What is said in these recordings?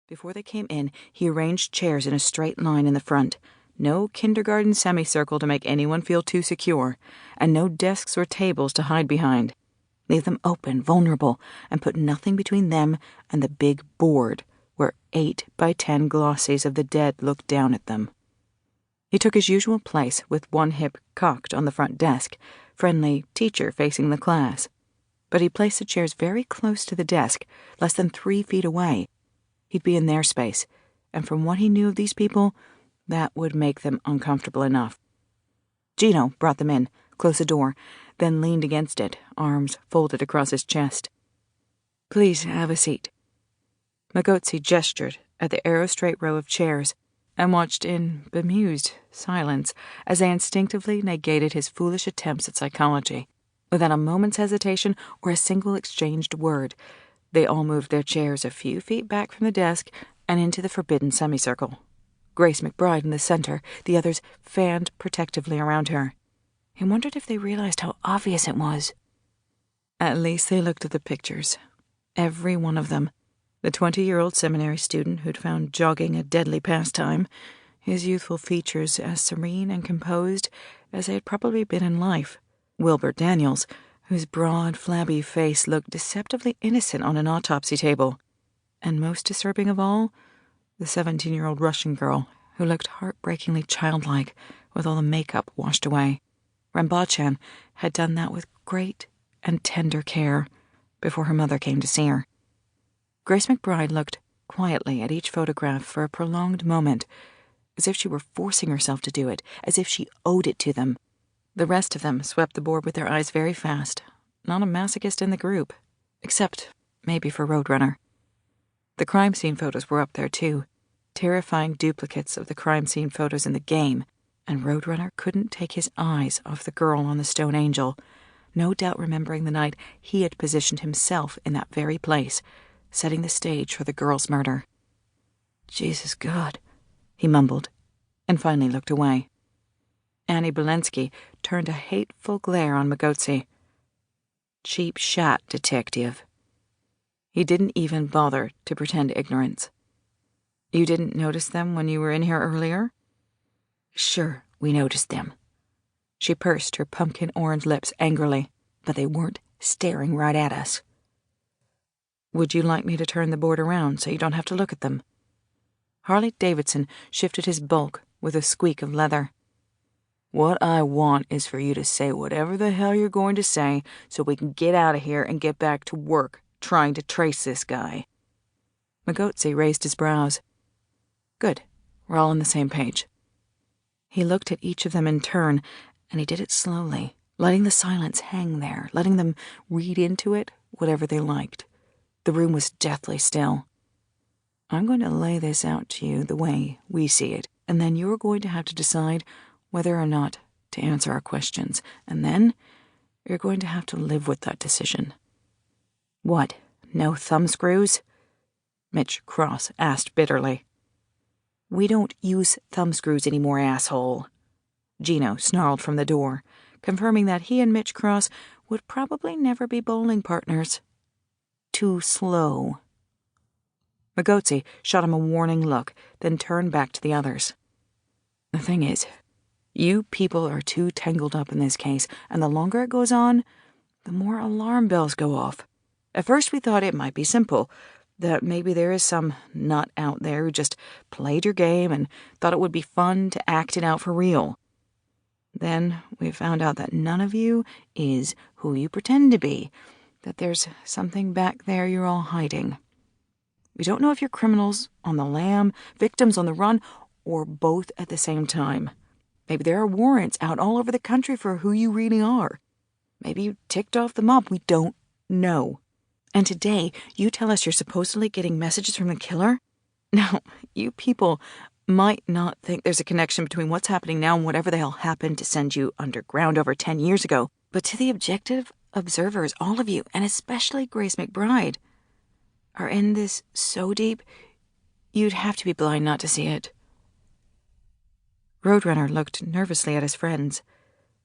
Before they came in, he arranged chairs in a straight line in the front. No kindergarten semicircle to make anyone feel too secure, and no desks or tables to hide behind. Leave them open, vulnerable, and put nothing between them and the big board where 8 by 10 glossies of the dead looked down at them. He took his usual place with one hip cocked on the front desk, friendly teacher facing the class. But he placed the chairs very close to the desk, less than 3 feet away. He'd be in their space, and from what he knew of these people, that would make them uncomfortable enough. Gino brought them in, closed the door, then leaned against it, arms folded across his chest. "Please have a seat." Magotsi gestured at the arrow-straight row of chairs and watched in bemused silence as they instinctively negated his foolish attempts at psychology. Without a moment's hesitation or a single exchanged word, they all moved their chairs a few feet back from the desk and into the forbidden semicircle. Grace McBride in the center, the others fanned protectively around her. He wondered if they realized how obvious it was. At least they looked at the pictures. Every one of them. The 20-year-old seminary student who'd found jogging a deadly pastime, his youthful features as serene and composed as they had probably been in life. Wilbur Daniels, whose broad, flabby face looked deceptively innocent on an autopsy table. And most disturbing of all, the 17-year-old Russian girl who looked heartbreakingly childlike with all the makeup washed away. Rambachan had done that with great and tender care before her mother came to see her. Grace McBride looked quietly at each photograph for a prolonged moment, as if she were forcing herself to do it, as if she owed it to them. The rest of them swept the board with their eyes very fast. Not a masochist in the group, except maybe for Roadrunner. The crime scene photos were up there too, terrifying duplicates of the crime scene photos in the game, and Roadrunner couldn't take his eyes off the girl on the stone angel, no doubt remembering the night he had positioned himself in that very place, setting the stage for the girl's murder. "Jesus God," he mumbled, and finally looked away. Annie Bolensky turned a hateful glare on Magotsi. Cheap shot, detective. He didn't even bother to pretend ignorance. "You didn't notice them when you were in here earlier?" "Sure, we noticed them." She pursed her pumpkin-orange lips angrily, but they weren't staring right at us. "Would you like me to turn the board around so you don't have to look at them?" Harley Davidson shifted his bulk with a squeak of leather. "What I want is for you to say whatever the hell you're going to say so we can get out of here and get back to work trying to trace this guy." Magotsi raised his brows. "Good. We're all on the same page." He looked at each of them in turn, and he did it slowly, letting the silence hang there, letting them read into it whatever they liked. The room was deathly still. "I'm going to lay this out to you the way we see it, and then you're going to have to decide whether or not to answer our questions, and then you're going to have to live with that decision." "What, no thumbscrews?" Mitch Cross asked bitterly. "We don't use thumbscrews anymore, asshole." Gino snarled from the door, confirming that he and Mitch Cross would probably never be bowling partners. Too slow. Magotsi shot him a warning look, then turned back to the others. "The thing is, you people are too tangled up in this case, and the longer it goes on, the more alarm bells go off. At first we thought it might be simple, that maybe there is some nut out there who just played your game and thought it would be fun to act it out for real. Then we found out that none of you is who you pretend to be, that there's something back there you're all hiding. We don't know if you're criminals on the lam, victims on the run, or both at the same time. Maybe there are warrants out all over the country for who you really are. Maybe you ticked off the mob. We don't know. And today, you tell us you're supposedly getting messages from the killer? Now, you people might not think there's a connection between what's happening now and whatever the hell happened to send you underground over 10 years ago, but to the objective observers, all of you, and especially Grace McBride, are in this so deep, you'd have to be blind not to see it." Roadrunner looked nervously at his friends.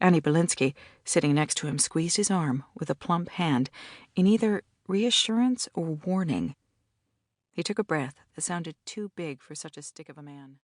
Annie Belinsky, sitting next to him, squeezed his arm with a plump hand in either reassurance or warning. He took a breath, that sounded too big for such a stick of a man.